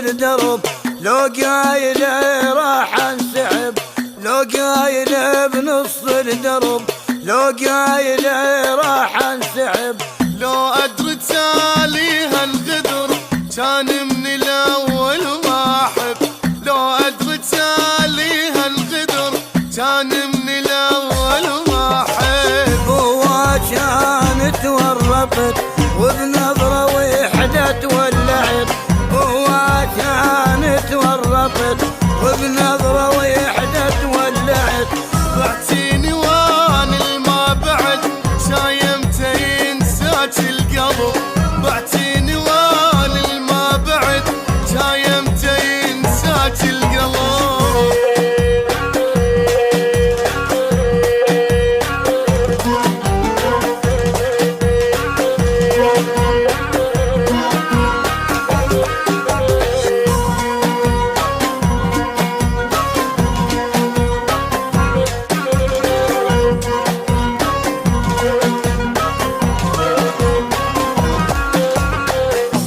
الدرب، لو قايل راح انسحب، لو قايل بنص الدرب، لو قايل راح انسحب. لو ادري تاليها الغدر كان من الاول ما احب، لو ادري تاليها الغدر كان من الاول ما احب. هو كان تورطت وبنظرة وحدة تولعت، هو كان تورطت وبنظرة وحدة تولعت. بعتيني وانا ما بعد شايمته ينساك القلب، بعتيني وانا ما بعد شايمته ينساك القلب.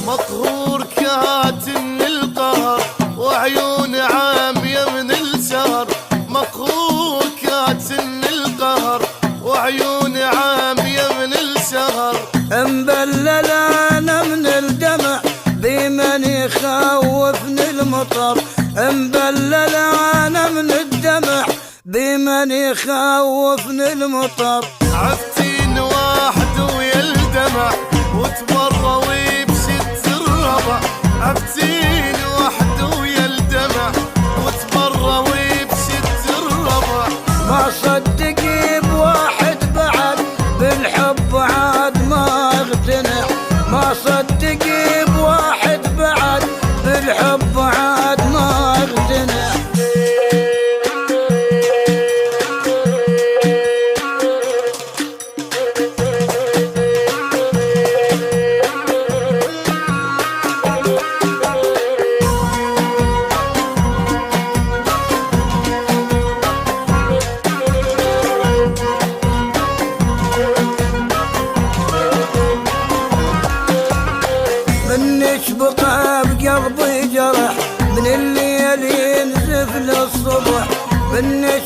مقهور كاتم القهر وعيون عامية من السهر، مقهور كاتم القهر وعيون عامية من السهر. مبلل انا من الدمع بمن يخوفني المطر، مبلل انا من الدمع بمن يخوفني المطر. عفتين واحد ويا الدمع وتبروي بشد الربع، عفتين واحد ويا الدمع وتبروي بشد الربع. ما صدقي بواحد بعد بالحب عاد ما اقتنع، ما صدقي بواحد بعد بالحب عاد ما اقتنع. منك بقى بقلبي جرح من الليل ينزف للصبح، منك